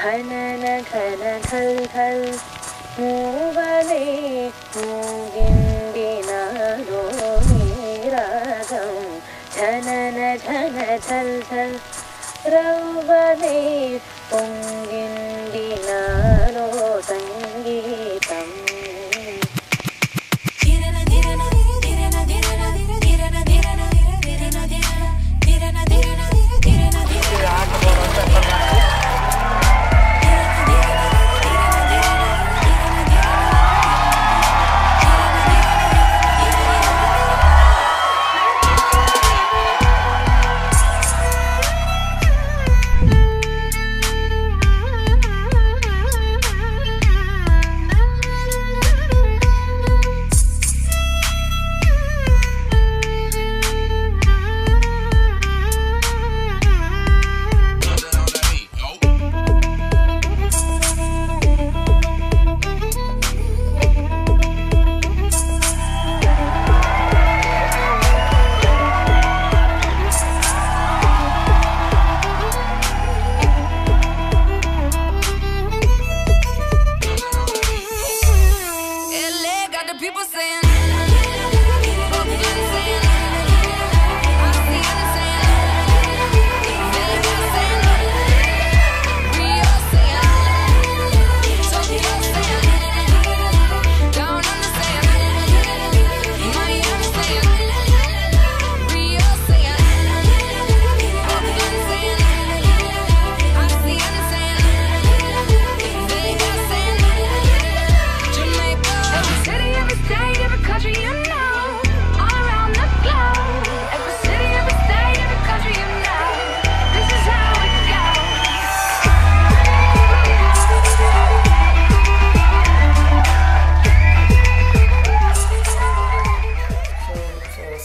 ಘನನ ಘನ ಘಲ್ ಘಲ್ ಮೂವನೇ ಮೂಗಿಂದಿನಾನೋ ನೀರಾಗಂ ಝನನ ಝನ ಝಲ್ ಝಲ್ ರೌವನೇ ಪೊಂಗಿಂದಿನಾನೋ ಸಂಗೀತಂ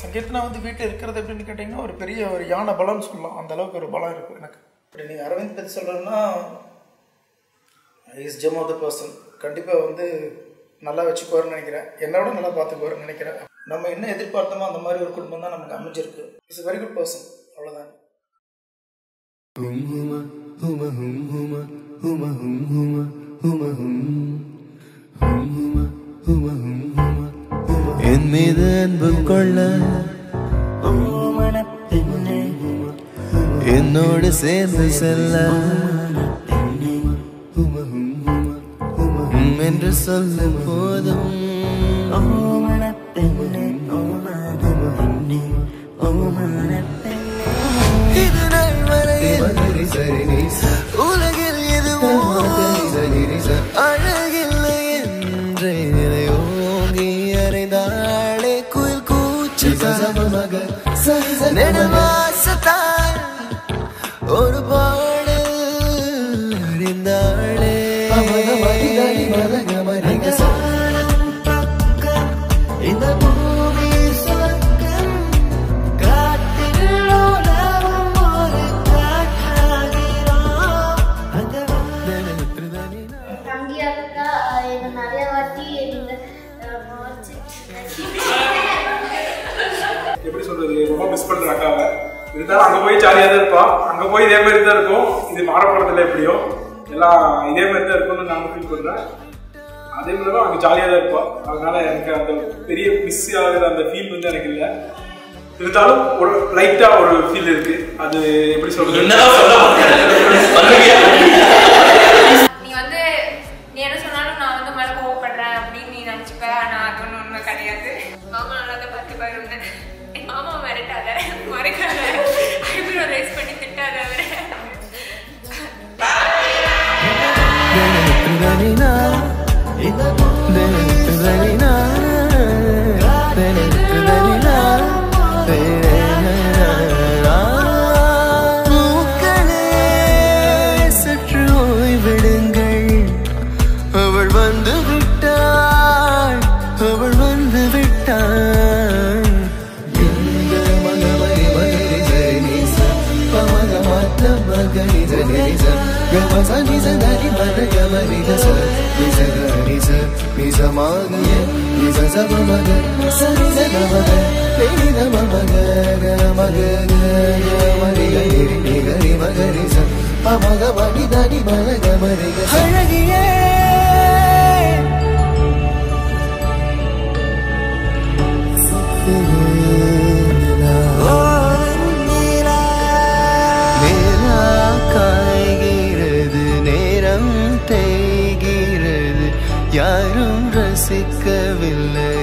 சங்கீத்னா வந்து வீட்டில் இருக்கிறது எப்படின்னு கேட்டிங்கன்னா ஒரு பெரிய ஒரு யானை பலம்னு சொல்லலாம். அந்த அளவுக்கு ஒரு பலம் இருக்குது எனக்கு. அப்படி நீங்கள் அரவிந்த் பற்றி சொல்கிறேன்னா is gem of the person. கண்டிப்பாக வந்து நல்லா வச்சுக்குவாருன்னு நினைக்கிறேன். என்னோட நல்லா பார்த்துக்குவாருன்னு நினைக்கிறேன். நம்ம என்ன எதிர்பார்த்தோமோ அந்த மாதிரி ஒரு குடும்பம் தான் நமக்கு அமைஞ்சிருக்கு. Is very good person. அவ்வளோதான். என் மீது அன்பு கொள்ள என்னோடு சேர்ந்து செல்ல என்று சொல்லும் போதும் இது நாள் வரையில் உலகில் எதுவும் அழகில்லை என்றே ஓங்கி அறைந்தாளே குயில் கூச்சு நெடுவாசத்தால் ஒரு பாடல் அறிந்தாளே இந்த பூமி சொர்க்கம் காட்டில் உலகம் ஒரு காற்றாகிறோம். தங்கியாக்கா என்ன நிறைய வாட்டி எப்படி சொல்றது, ரொம்ப மிஸ் பண்ற அக்காவை. இருந்தாலும் அங்க போய் ஜாலியா தான் இருப்பான். அங்க போய் இதே மாதிரி தான் இருக்கும். இது மாறப்படத்துல எப்படியோ எல்லாம் இதே மாதிரி தான் இருக்கும்னு நான் ஃபீல் பண்றேன். அதே மாதிரி தான் அங்க ஜாலியா தான் இருப்பான். அதனால எனக்கு அந்த பெரிய மிஸ் ஆகுற அந்த ஃபீல் வந்து எனக்கு இல்லை. இருந்தாலும் ஒரு லைட்டா ஒரு ஃபீல் இருக்கு. அது எப்படி சொல்றது, நீ வந்து நீ என்ன சொன்னாலும் நான் வந்து மேல கோவப்படுறேன் அப்படின்னு நீ நினைச்சுப்ப. நான் அது ஒன்றும் உண்மை கிடையாது. மாமா நல்லா தான் பார்த்து பாருந்தேன். என் மாமா மிரட்டாத, மறைக்காத, ஐப்ரோ ரைஸ் பண்ணி திட்டாத. சற்று ஓய்விடுங்கள். அவள் வந்து விட்டாள், அவள் வந்து விட்டாள். இந்த மகமரி மகரி ஜெனிச பமக மாத்த மகரி ஜெனிச கமச நிச தரி மன கமரி கச நிச நிச நிச மாகிய நிச சப மக சரி சப மக பெரித மக மக மரி கரி கரி மகரி ச பமக மகித தனி மலகமருக அழகியே காய்கிறது நேரம் தேய்கிறது யாரும் ரசிக்கவில்லை